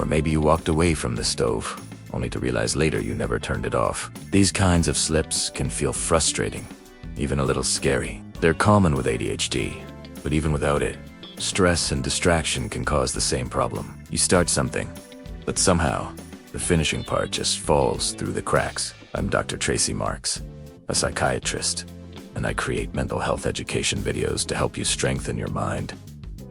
Or maybe you walked away from the stove, only to realize later you never turned it off. These kinds of slips can feel frustrating, even a little scary. They're common with ADHD, but even without it, stress and distraction can cause the same problem. You start something, but somehow, the finishing part just falls through the cracks. I'm Dr. Tracy Marks, a psychiatrist, and I create mental health education videos to help you strengthen your mind,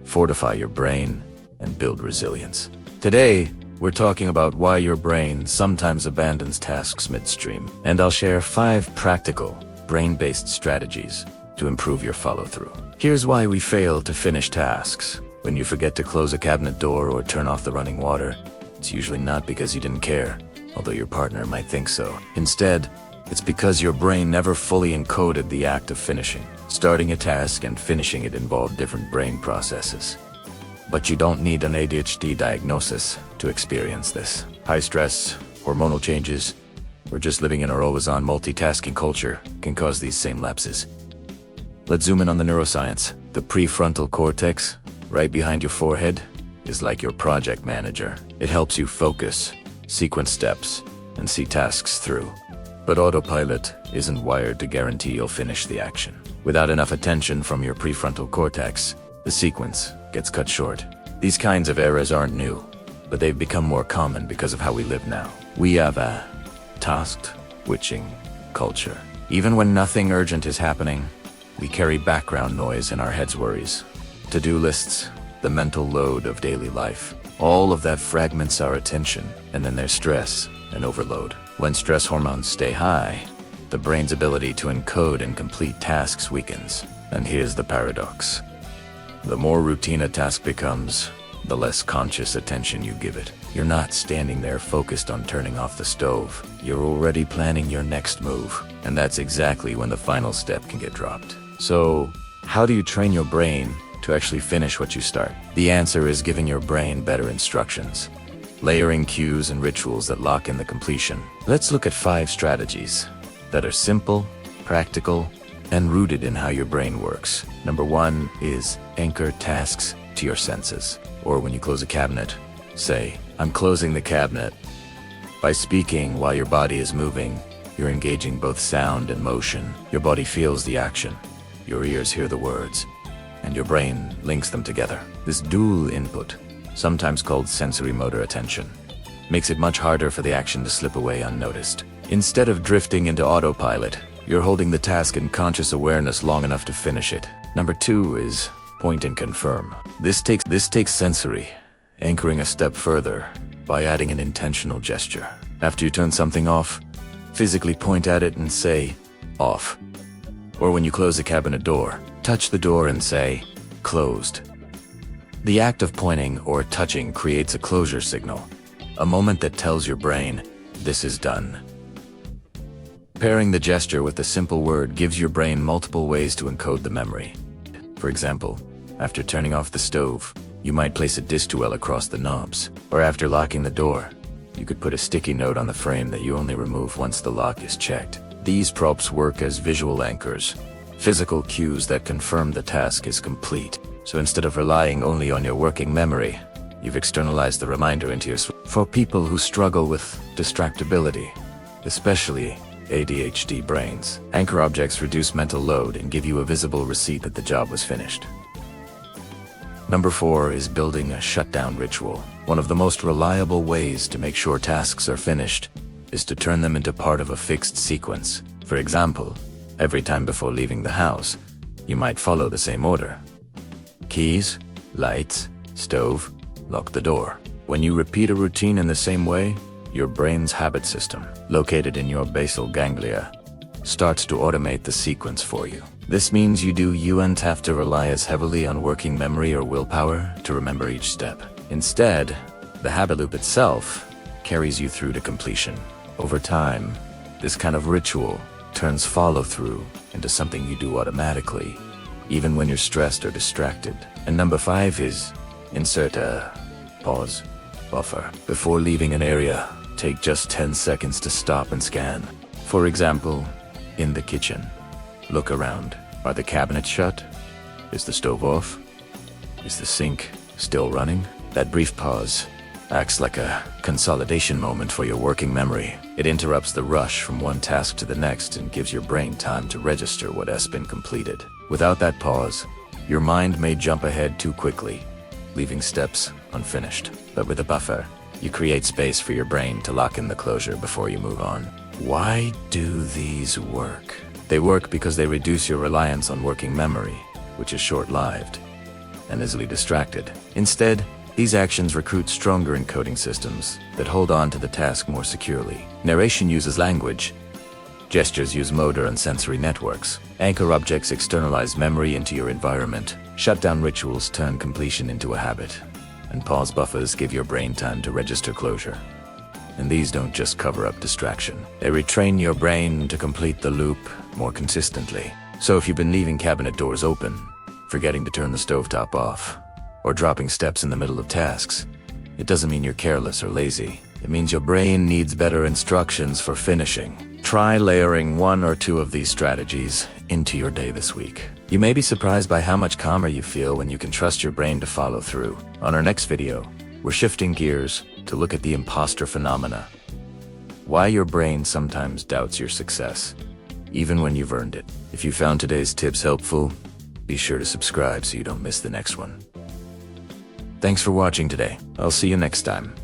fortify your brain, and build resilience. Today, we're talking about why your brain sometimes abandons tasks midstream, and I'll share 5 practical, brain-based strategies to improve your follow-through. Here's why we fail to finish tasks. When you forget to close a cabinet door or turn off the running water, it's usually not because you didn't care, although your partner might think so. Instead, it's because your brain never fully encoded the act of finishing. Starting a task and finishing it involve different brain processes. But you don't need an ADHD diagnosis to experience this. High stress, hormonal changes, or just living in our always-on multitasking culture can cause these same lapses. Let's zoom in on the neuroscience. The prefrontal cortex, right behind your forehead, is like your project manager. It helps you focus, sequence steps, and see tasks through. But autopilot isn't wired to guarantee you'll finish the action. Without enough attention from your prefrontal cortex, the sequence gets cut short. These kinds of errors aren't new, but they've become more common because of how we live now. We have a task-switching culture. Even when nothing urgent is happening, we carry background noise in our heads' worries. To-do lists, the mental load of daily life. All of that fragments our attention, and then there's stress and overload. When stress hormones stay high, the brain's ability to encode and complete tasks weakens. And here's the paradox. The more routine a task becomes, the less conscious attention you give it. You're not standing there focused on turning off the stove. You're already planning your next move. And that's exactly when the final step can get dropped. So, how do you train your brain to actually finish what you start? The answer is giving your brain better instructions, layering cues and rituals that lock in the completion. Let's look at 5 strategies that are simple, practical, and rooted in how your brain works. Number 1 is anchor tasks to your senses. Or when you close a cabinet, say, "I'm closing the cabinet." By speaking while your body is moving, you're engaging both sound and motion. Your body feels the action, your ears hear the words, and your brain links them together. This dual input, sometimes called sensory motor attention, makes it much harder for the action to slip away unnoticed. Instead of drifting into autopilot, you're holding the task in conscious awareness long enough to finish it. Number 2 is point and confirm. This takes sensory, anchoring a step further by adding an intentional gesture. After you turn something off, physically point at it and say, "Off." Or when you close a cabinet door, touch the door and say, "Closed." The act of pointing or touching creates a closure signal, a moment that tells your brain, "This is done." Pairing the gesture with a simple word gives your brain multiple ways to encode the memory. For example, after turning off the stove, you might place a dish towel across the knobs. Or after locking the door, you could put a sticky note on the frame that you only remove once the lock is checked. These props work as visual anchors, physical cues that confirm the task is complete. So instead of relying only on your working memory, you've externalized the reminder into your For people who struggle with distractibility, especially ADHD brains, anchor objects reduce mental load and give you a visible receipt that the job was finished. Number 4 is building a shutdown ritual. One of the most reliable ways to make sure tasks are finished is to turn them into part of a fixed sequence. For example, every time before leaving the house, you might follow the same order. Keys, lights, stove, lock the door. When you repeat a routine in the same way, your brain's habit system, located in your basal ganglia, starts to automate the sequence for you. This means you won't have to rely as heavily on working memory or willpower to remember each step. Instead, the habit loop itself carries you through to completion. Over time, this kind of ritual turns follow-through into something you do automatically, even when you're stressed or distracted. And number 5 is insert a pause buffer. Before leaving an area, take just 10 seconds to stop and scan. For example, in the kitchen, look around. Are the cabinets shut? Is the stove off? Is the sink still running? That brief pause acts like a consolidation moment for your working memory. It interrupts the rush from one task to the next and gives your brain time to register what has been completed. Without that pause, your mind may jump ahead too quickly, leaving steps unfinished. But with a buffer, you create space for your brain to lock in the closure before you move on. Why do these work? They work because they reduce your reliance on working memory, which is short-lived and easily distracted. Instead, these actions recruit stronger encoding systems that hold on to the task more securely. Narration uses language. Gestures use motor and sensory networks. Anchor objects externalize memory into your environment. Shutdown rituals turn completion into a habit. And pause buffers give your brain time to register closure. And these don't just cover up distraction. They retrain your brain to complete the loop more consistently. So if you've been leaving cabinet doors open, forgetting to turn the stovetop off, or dropping steps in the middle of tasks, it doesn't mean you're careless or lazy. It means your brain needs better instructions for finishing. Try layering one or two of these strategies into your day this week. You may be surprised by how much calmer you feel when you can trust your brain to follow through. On our next video, we're shifting gears to look at the imposter phenomena. Why your brain sometimes doubts your success, even when you've earned it. If you found today's tips helpful, be sure to subscribe so you don't miss the next one. Thanks for watching today. I'll see you next time.